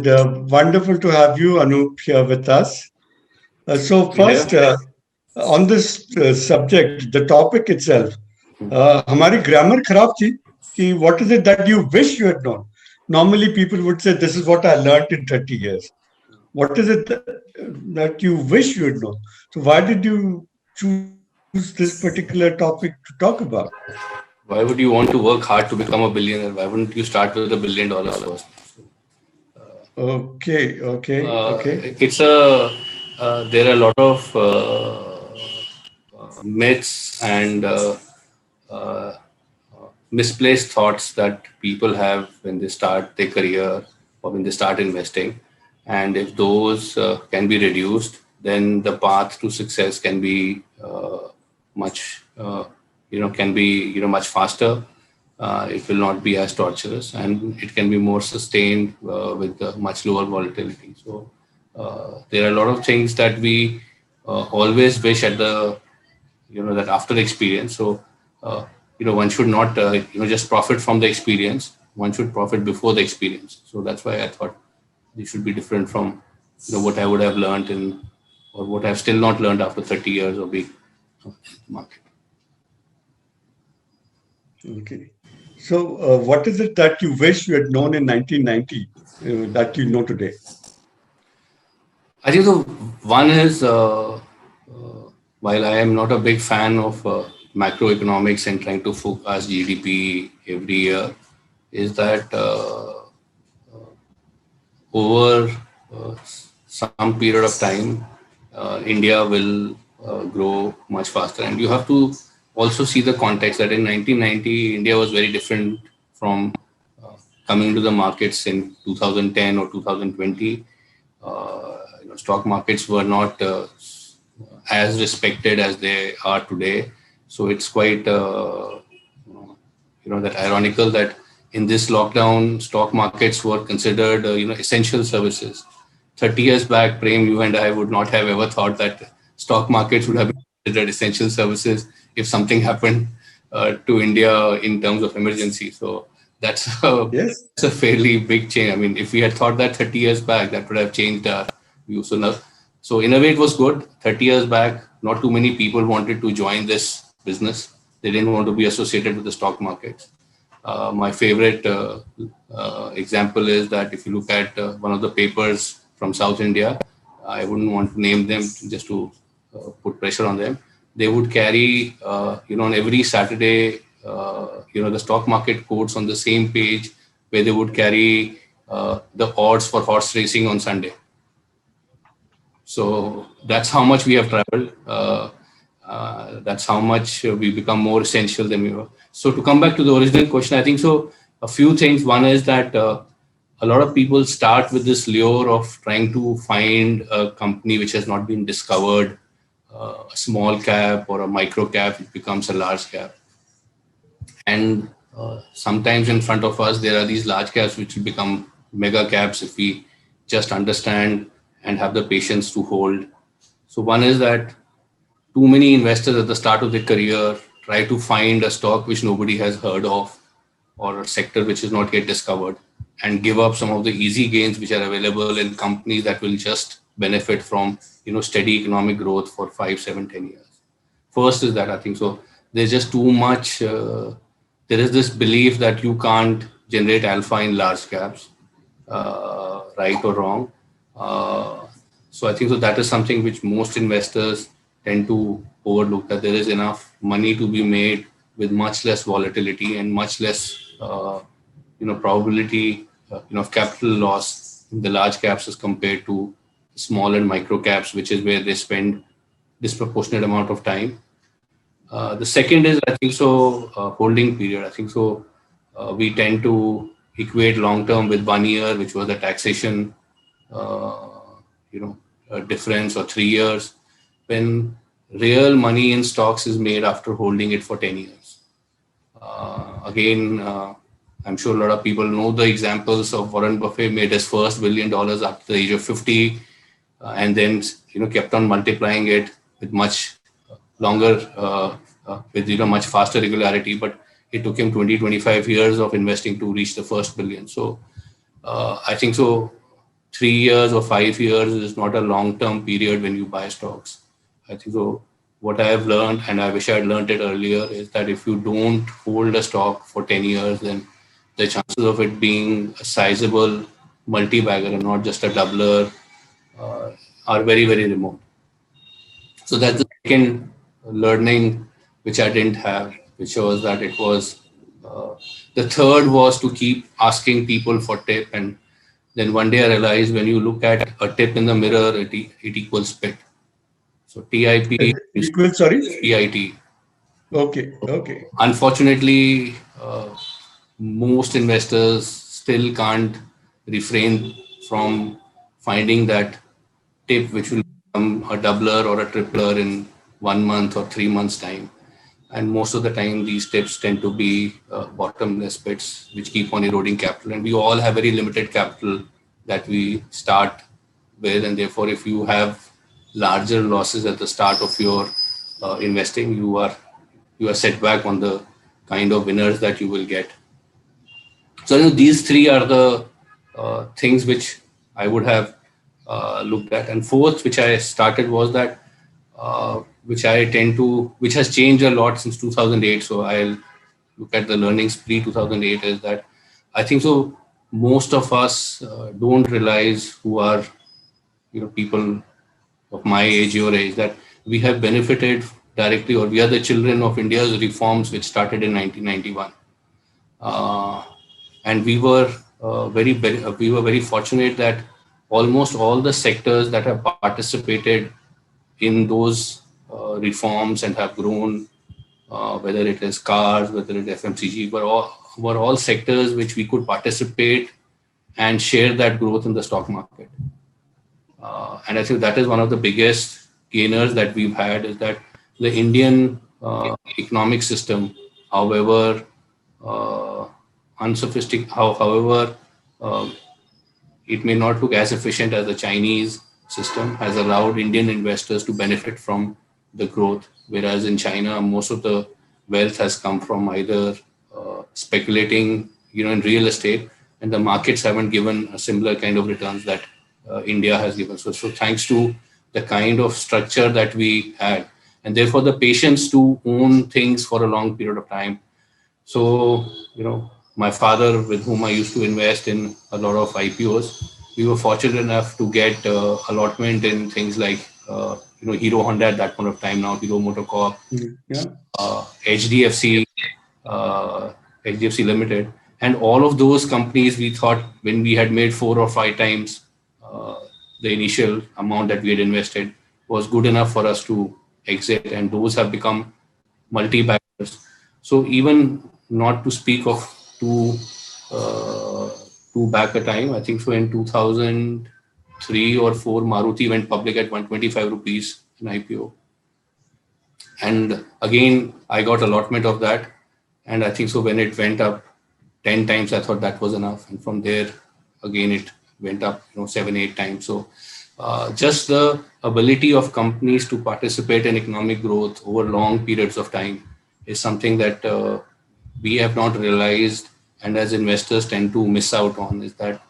and wonderful to have you, Anup, here with us. So Same here. first, on this subject, the topic itself, हमारी grammar खराब थी कि what is it that you wish you had known? Normally, people would say, "This is what I learned in 30 years." What is it that you wish you had known? So why did you choose this particular topic to talk about? Why would you want to work hard to become a billionaire? Why wouldn't you start with $1 billion first? Okay, okay, okay. It's a there are a lot of myths and uh, misplaced thoughts that people have when they start their career or when they start investing. And if those can be reduced, then the path to success can be much, can be, much faster. It will not be as torturous, and it can be more sustained with much lower volatility. So there are a lot of things that we always wish at the that after the experience. So one should not just profit from the experience. One should profit before the experience. So that's why I thought this should be different from what I would have learned in, or what I've still not learned after 30 years of being in the market. Okay. So, what is it that you wish you had known in 1990 that you know today? I think the one is, while I am not a big fan of macroeconomics and trying to forecast GDP every year, is that over some period of time, India will grow much faster. And you have to also see the context that in 1990, India was very different from coming to the markets in 2010 or 2020. Stock markets were not as respected as they are today. So it's quite, that ironical that in this lockdown, stock markets were considered, essential services. 30 years back, Prem, you and I would not have ever thought that stock markets would have been considered essential services if something happened to India in terms of emergency. So that's Yes. a fairly big change. I mean, if we had thought that 30 years back, that would have changed our view. So in a way, it was good. 30 years back, not too many people wanted to join this business. They didn't want to be associated with the stock markets. My favorite example is that if you look at one of the papers from South India, I wouldn't want to name them just to put pressure on them. They would carry, on every Saturday, the stock market quotes on the same page where they would carry the odds for horse racing on Sunday. So that's how much we have traveled. That's how much we become more essential than we were. So to come back to the original question, I think so. A few things. One is that a lot of people start with this lure of trying to find a company which has not been discovered, a small cap or a micro cap, it becomes a large cap. And sometimes in front of us, there are these large caps which will become mega caps if we just understand and have the patience to hold. So one is that too many investors at the start of their career try to find a stock which nobody has heard of or a sector which is not yet discovered and give up some of the easy gains which are available in companies that will just benefit from steady economic growth for 5, 7, 10 years. First is that I think so. There's just too much. There is this belief that you can't generate alpha in large caps, right or wrong. So I think so that is something which most investors tend to overlook, that there is enough money to be made with much less volatility and much less, probability, of capital loss in the large caps as compared to small and micro caps, which is where they spend disproportionate amount of time. The second is, I think so, holding period. I think so. We tend to equate long term with 1 year, which was the taxation, difference, or 3 years, when real money in stocks is made after holding it for 10 years. Again, I'm sure a lot of people know the examples of Warren Buffett made his first $1 billion after the age of 50, and then kept on multiplying it with much longer, with much faster regularity. But it took him 20, 25 years of investing to reach the first billion. So I think so. 3 years or 5 years is not a long-term period when you buy stocks. I think so. What I have learned, and I wish I had learned it earlier, is that if you don't hold a stock for 10 years, then the chances of it being a sizable multi-bagger and not just a doubler uh, are very, very remote. So that's the second learning which I didn't have, which was that it was the third was to keep asking people for tip. And then one day I realized when you look at a tip in the mirror, it equals PIT. So TIP is Equal, sorry. PIT. Okay, okay. Unfortunately, most investors still can't refrain from finding that tip which will become a doubler or a tripler in 1 month or 3 months time. And most of the time these tips tend to be bottomless pits which keep on eroding capital, and we all have very limited capital that we start with, and therefore if you have larger losses at the start of your investing, you are set back on the kind of winners that you will get. So these three are the things which I would have looked at. And fourth, which I started, was that which has changed a lot since 2008. So I'll look at the learnings pre 2008 is that I think so. Most of us don't realize, who are people of my age, your age, that we have benefited directly, or we are the children of India's reforms, which started in 1991. And we were very fortunate that almost all the sectors that have participated in those reforms and have grown, whether it is cars, whether it is FMCG, were all sectors which we could participate and share that growth in the stock market. And I think that is one of the biggest gainers that we've had, is that the Indian economic system, however unsophisticated, however it may not look as efficient as the Chinese system, has allowed Indian investors to benefit from the growth. Whereas in China, most of the wealth has come from either speculating, in real estate, and the markets haven't given a similar kind of returns that India has given. So thanks to the kind of structure that we had, and therefore the patience to own things for a long period of time. So, my father, with whom I used to invest in a lot of IPOs, we were fortunate enough to get allotment in things like, Hero Honda at that point of time, now Hero MotoCorp, HDFC, HDFC Limited. And all of those companies, we thought when we had made 4 or 5 times the initial amount that we had invested, was good enough for us to exit. And those have become multi-baggers. So even not to speak of two back a time, I think so in 2003 or 4, Maruti went public at 125 rupees in IPO. And again, I got allotment of that. And I think so when it went up 10 times, I thought that was enough. And from there, again, it went up 7, 8 times. So just the ability of companies to participate in economic growth over long periods of time is something that we have not realized, and as investors tend to miss out on, is that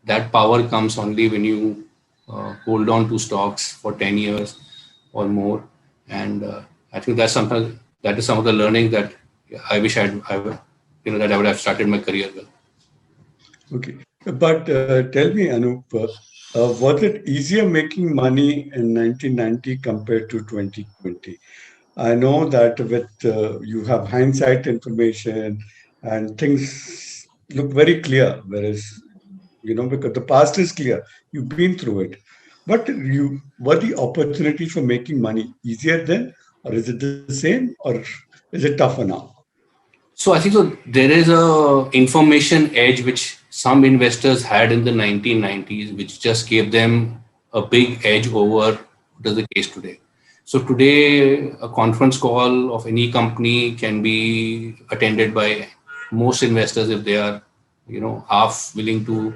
that power comes only when you hold on to stocks for 10 years or more. And I think that is some of the learning that I wish that I would have started my career with. Okay, but tell me, Anup, was it easier making money in 1990 compared to 2020? I know that with you have hindsight information and things look very clear, whereas because the past is clear, you've been through it. But were the opportunities for making money easier then, or is it the same, or is it tougher now? So I think so there is a information edge which some investors had in the 1990s, which just gave them a big edge over what is the case today. So today, a conference call of any company can be attended by most investors if they are, half willing to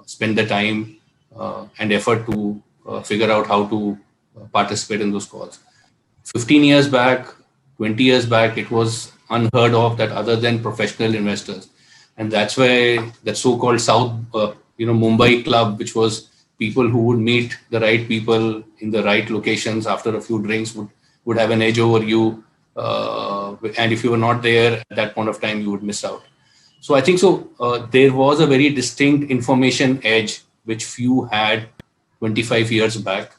spend the time and effort to figure out how to participate in those calls. 15 years back, 20 years back, it was unheard of that other than professional investors. And that's why that so-called Mumbai club, which was people who would meet the right people in the right locations after a few drinks would have an edge over you. And if you were not there at that point of time, you would miss out. So I think so. There was a very distinct information edge which few had 25 years back,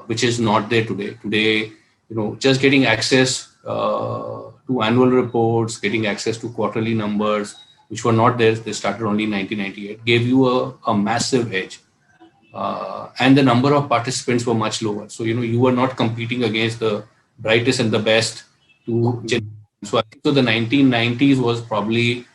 which is not there today. Today, just getting access to annual reports, getting access to quarterly numbers, which were not there. They started only in 1998, gave you a massive edge. And the number of participants were much lower. So, you were not competing against the brightest and the best to generate. So I think so the 1990s was probably,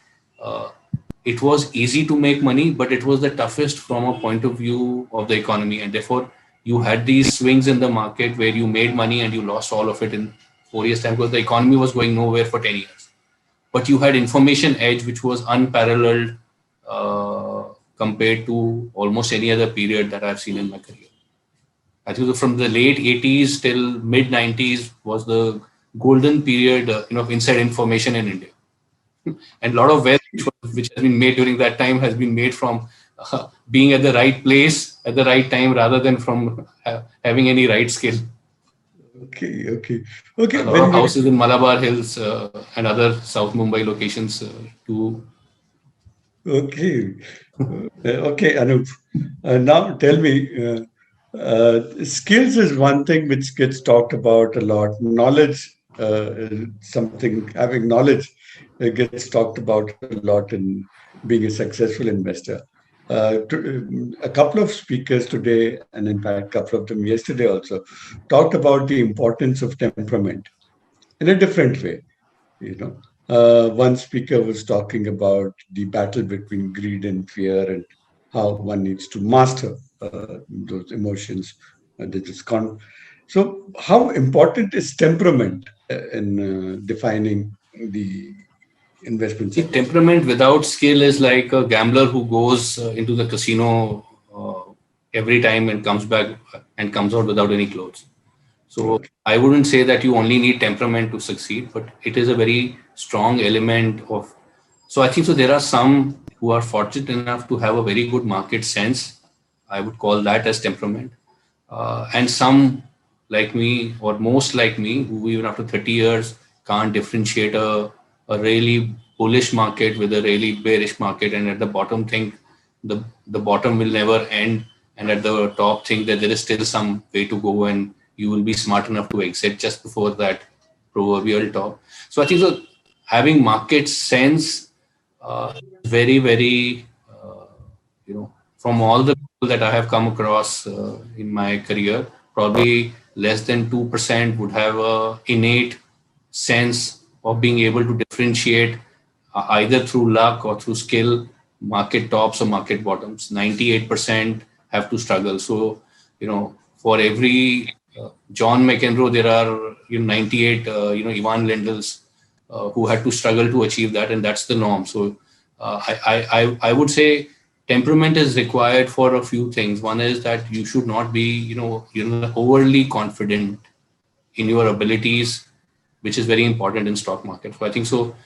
it was easy to make money, but it was the toughest from a point of view of the economy. And therefore, you had these swings in the market where you made money and you lost all of it in 4 years' time because the economy was going nowhere for 10 years. But you had information edge, which was unparalleled compared to almost any other period that I've seen in my career. I think from the late 80s till mid 90s was the golden period of inside information in India. And a lot of wealth which has been made during that time has been made from being at the right place at the right time rather than from having any right skill. Okay. A lot of houses in Malabar Hills and other South Mumbai locations too. Okay, Anup. Now tell me, skills is one thing which gets talked about a lot. Knowledge, having knowledge gets talked about a lot in being a successful investor. A couple of speakers today, and in fact, a couple of them yesterday also, talked about the importance of temperament in a different way. One speaker was talking about the battle between greed and fear and how one needs to master those emotions. So, how important is temperament in defining the investment See, sector? temperament without skill is like a gambler who goes into the casino every time and comes back and comes out without any clothes. So Okay. I wouldn't say that you only need temperament to succeed, but it is a very strong element of. So I think so. There are some who are fortunate enough to have a very good market sense. I would call that as temperament. And some like me, or most like me, who even after 30 years can't differentiate a really bullish market with a really bearish market, and at the bottom think the bottom will never end, and at the top think that there is still some way to go and you will be smart enough to exit just before that proverbial top. So I think so having market sense very, very, from all the people that I have come across in my career, probably less than 2% would have a innate sense of being able to differentiate either through luck or through skill, market tops or market bottoms. 98% have to struggle. So, for every John McEnroe, there are 98, Ivan Lendls who had to struggle to achieve that, and that's the norm. So I would say temperament is required for a few things. One is that you should not be overly confident in your abilities, which is very important in stock market. So I think so,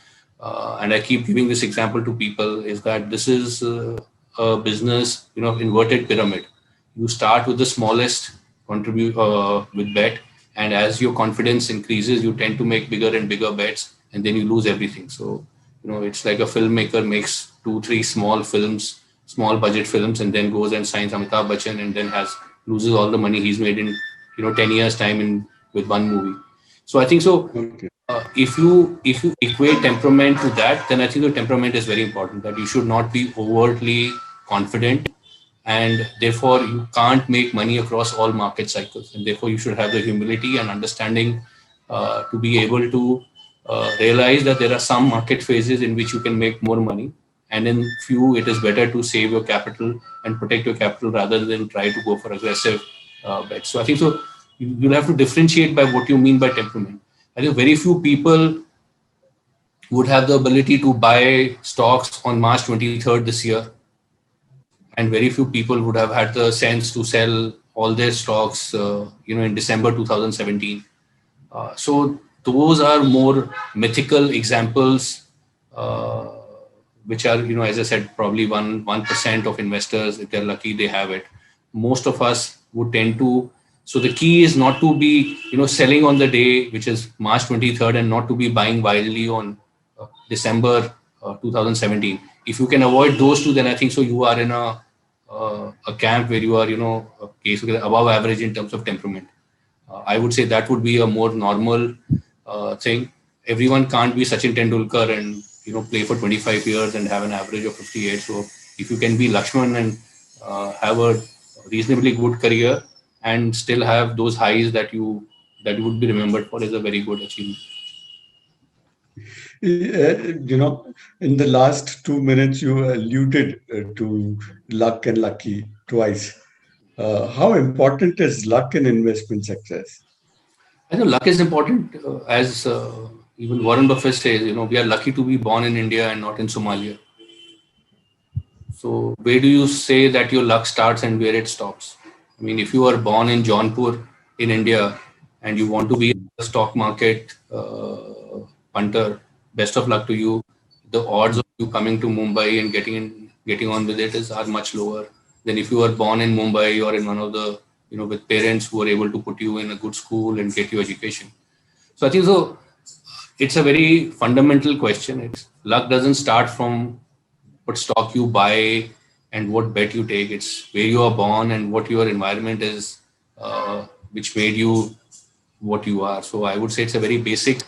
and I keep giving this example to people, is that this is a business, inverted pyramid. You start with the smallest contribute with bet, and as your confidence increases, you tend to make bigger and bigger bets, and then you lose everything. So it's like a filmmaker makes 2-3 small budget films, and then goes and signs Amitabh Bachchan, and then loses all the money he's made in 10 years time with one movie. So I think so. Okay. If you equate temperament to that, then I think the temperament is very important. That you should not be overtly confident, and therefore you can't make money across all market cycles. And therefore you should have the humility and understanding to be able to realize that there are some market phases in which you can make more money, and in few it is better to save your capital and protect your capital rather than try to go for aggressive bets. So I think so you'll have to differentiate by what you mean by temperament. I think very few people would have the ability to buy stocks on March 23rd this year, and very few people would have had the sense to sell all their stocks in December 2017. So those are more mythical examples which are, as I said, probably 1% of investors, if they're lucky, they have it. Most of us would tend to. So the key is not to be, selling on the day, which is March 23rd, and not to be buying wildly on December 2017. If you can avoid those two, then I think so you are in a camp where you are, a case above average in terms of temperament. I would say that would be a more normal thing. Everyone can't be Sachin Tendulkar and play for 25 years and have an average of 58. So if you can be Lakshman and have a reasonably good career and still have those highs that you would be remembered for, is a very good achievement. In the last 2 minutes, you alluded to luck and lucky twice. How important is luck in investment success? I know luck is important, as even Warren Buffett says. We are lucky to be born in India and not in Somalia. So where do you say that your luck starts and where it stops? I mean, if you are born in Jaunpur in India and you want to be a stock market punter, best of luck to you. The odds of you coming to Mumbai and getting on with it are much lower than if you are born in Mumbai or in one of the, with parents who are able to put you in a good school and get you education. So I think so. It's a very fundamental question. Luck doesn't start from what stock you buy and what bet you take. It's where you are born and what your environment is, which made you what you are. So I would say it's a very basic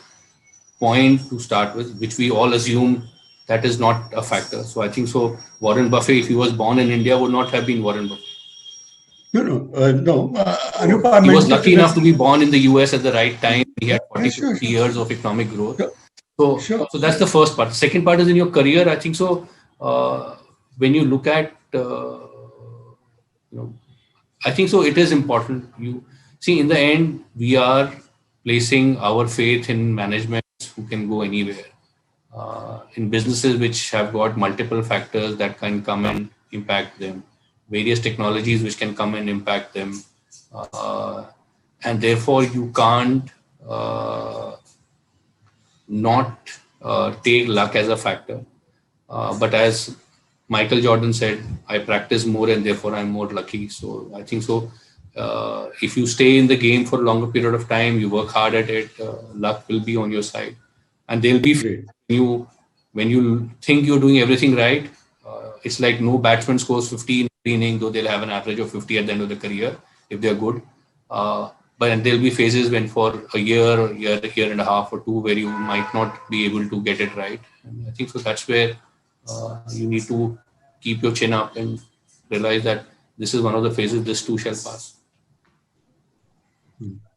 point to start with, which we all assume that is not a factor. So I think so. Warren Buffett, if he was born in India, would not have been Warren Buffett. No. Anup, he was lucky enough to be born in the US at the right time. He had 50 years of economic growth. So that's the first part. The second part is in your career. I think so. When you look at, I think so. It is important. You see, in the end, we are placing our faith in management who can go anywhere. In businesses which have got multiple factors that can come and impact them, various technologies which can come and impact them, and therefore you can't not take luck as a factor. But as Michael Jordan said, I practice more and therefore I'm more lucky. So I think so. If you stay in the game for a longer period of time, you work hard at it, luck will be on your side. And they'll be when you think you're doing everything right. It's like no batsman scores 50 in every inning, though they'll have an average of 50 at the end of the career if they're good. But there'll be phases when for a year and a half or two where you might not be able to get it right. And I think so that's where you need to keep your chin up and realize that this is one of the phases, this too shall pass.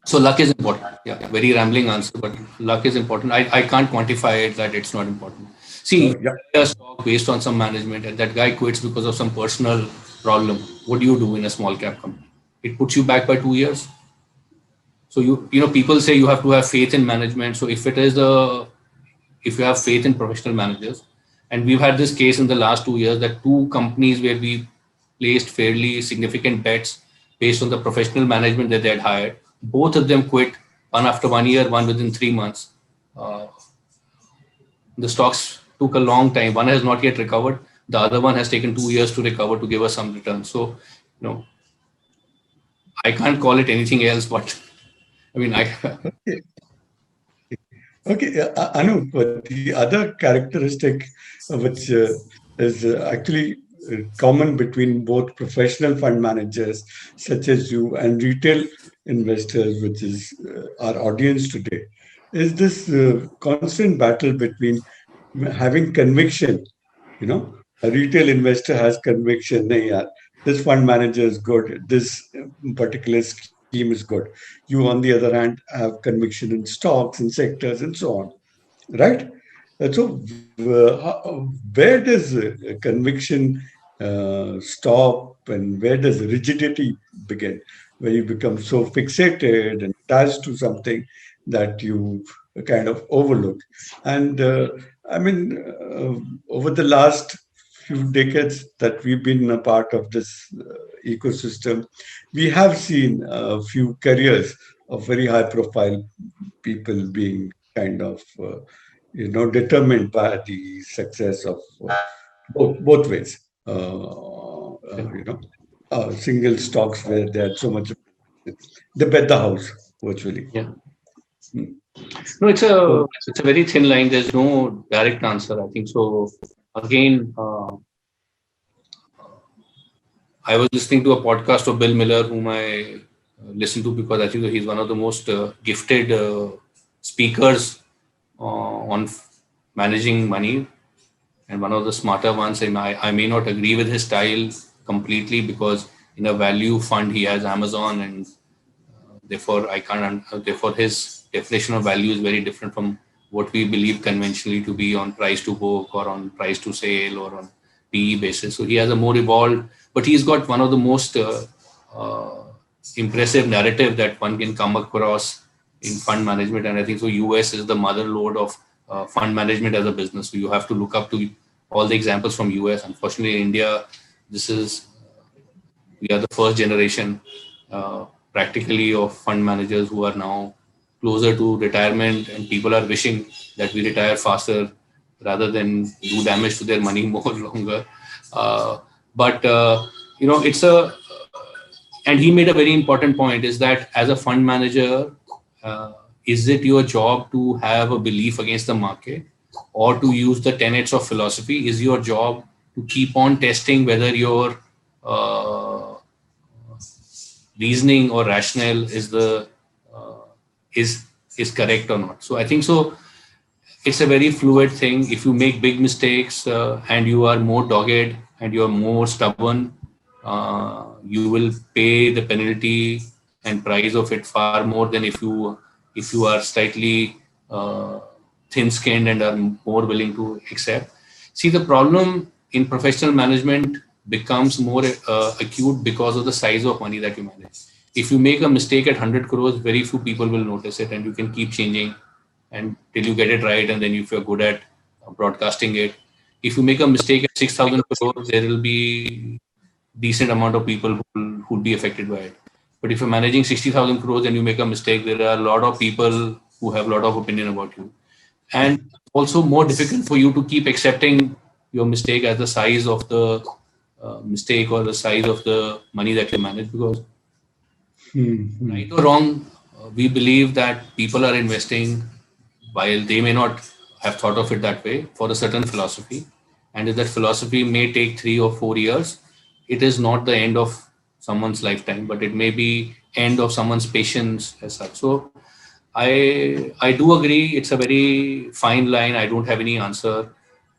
So luck is important. Yeah, very rambling answer, but luck is important. I can't quantify it that it's not important. See, a stock based on some management and that guy quits because of some personal problem. What do you do in a small cap company? It puts you back by 2 years. So people say you have to have faith in management. So if you have faith in professional managers, and we've had this case in the last 2 years that two companies where we placed fairly significant bets based on the professional management that they had hired, both of them quit, one after 1 year, one within 3 months. The stocks took a long time. One has not yet recovered. The other one has taken 2 years to recover to give us some return. So, I can't call it anything else, but I mean, Okay, Anup, the other characteristic which is actually common between both professional fund managers such as you and retail investors, which is our audience today, is this constant battle between having conviction. A retail investor has conviction. "Nahi yaar, this fund manager is good. This particular scheme is good." You, on the other hand, have conviction in stocks and sectors and so on, right? So, where does conviction stop and where does rigidity begin? Where you become so fixated and attached to something that you kind of overlook. And I mean, over the last few decades that we've been a part of this ecosystem, we have seen a few careers of very high profile people being kind of determined by the success of both ways. Single stocks where they had so much, they bet the house virtually. Yeah. Hmm. No, it's a So, it's a very thin line. There's no direct answer. I think so. Again, I was listening to a podcast of Bill Miller, whom I listen to because I think that he's one of the most gifted speakers on managing money and one of the smarter ones. And I may not agree with his style completely because in a value fund he has Amazon, and therefore I can't. Therefore, his definition of value is very different from what we believe conventionally to be on price to book or on price to sale or on PE basis. So he has a more evolved, but he's got one of the most uh, impressive narrative that one can come across in fund management. And I think so. US is the mother lode of fund management as a business. So you have to look up to all the examples from US. Unfortunately, in India, this is we are the first generation practically of fund managers who are now closer to retirement, and people are wishing that we retire faster rather than do damage to their money more longer. But it's a and he made a very important point is that as a fund manager, is it your job to have a belief against the market or to use the tenets of philosophy? Is your job to keep on testing whether your uh, reasoning or rationale uh, is is correct or not? So I think so. It's a very fluid thing. If you make big mistakes and you are more dogged and you are more stubborn, you will pay the penalty and price of it far more than if you are slightly uh, thin-skinned and are more willing to accept. See, the problem in professional management becomes more acute because of the size of money that you manage. If you make a mistake at 100 crores, very few people will notice it, and you can keep changing and till you get it right, and then if you're good at broadcasting it. If you make a mistake at 6,000 crores, there will be decent amount of people who'll be affected by it. But if you're managing 60,000 crores and you make a mistake, there are a lot of people who have a lot of opinion about you. And also more difficult for you to keep accepting your mistake as the size of the mistake or the size of the money that you manage, because right or wrong, we believe that people are investing while they may not have thought of it that way for a certain philosophy. And if that philosophy may take 3 or 4 years, it is not the end of someone's lifetime, but it may be end of someone's patience as such. So I do agree it's a very fine line. I don't have any answer.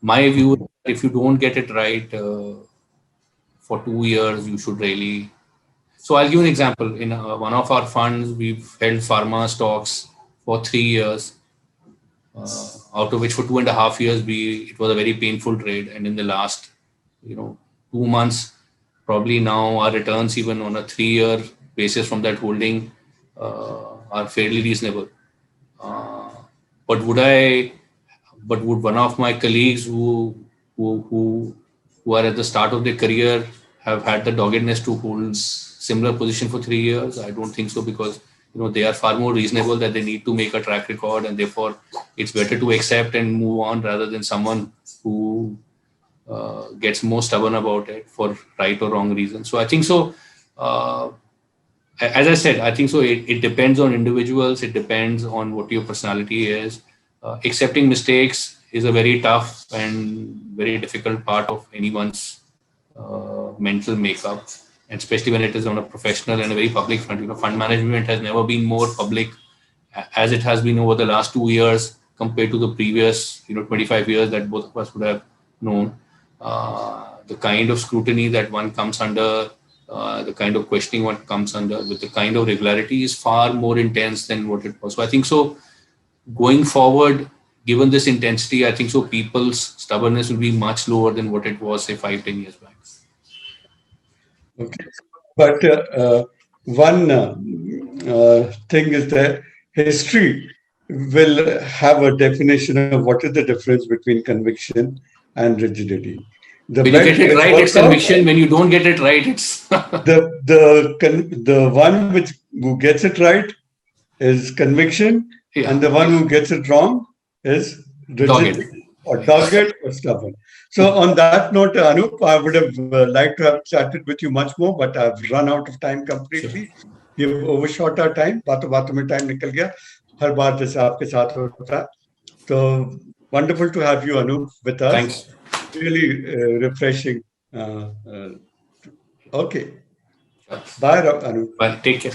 My view is that if you don't get it right for 2 years, you should really. So I'll give an example. In one of our funds, we've held pharma stocks for 3 years, out of which for 2.5 years it was a very painful trade. And in the last, 2 months, probably now our returns even on a 3-year basis from that holding are fairly reasonable. Uh, but would one of my colleagues who who who are at the start of their career have had the doggedness to hold similar position for 3 years? I don't think so, because they are far more reasonable that they need to make a track record, and therefore it's better to accept and move on rather than someone who gets more stubborn about it for right or wrong reasons. So I think so. As I said, I think so. It depends on individuals. It depends on what your personality is. Accepting mistakes is a very tough and very difficult part of anyone's mental makeup, and especially when it is on a professional and a very public front. Fund management has never been more public as it has been over the last 2 years compared to the previous 25 years that both of us would have known. The kind of scrutiny that one comes under, the kind of questioning one comes under with the kind of regularity is far more intense than what it was. So I think so going forward, given this intensity, I think so people's stubbornness will be much lower than what it was, say, 5-10 years back. okay. But one thing is that history will have a definition of what is the difference between conviction and rigidity. The When you bet get it gets right, it's worked out. conviction. When you don't get it right, it's The one who gets it right is conviction, yeah. and the one who gets it wrong is Dogged. or dogged or stubborn. So on that note, Anup, I would have liked to have chatted with you much more, but I've run out of time completely. We've overshot our time. बातों बातों में time निकल गया. हर बार जैसे आपके साथ होता है. So wonderful to have you, Anup, with us. Thanks. Really refreshing. Okay. Bye, Anup. Bye. Take care.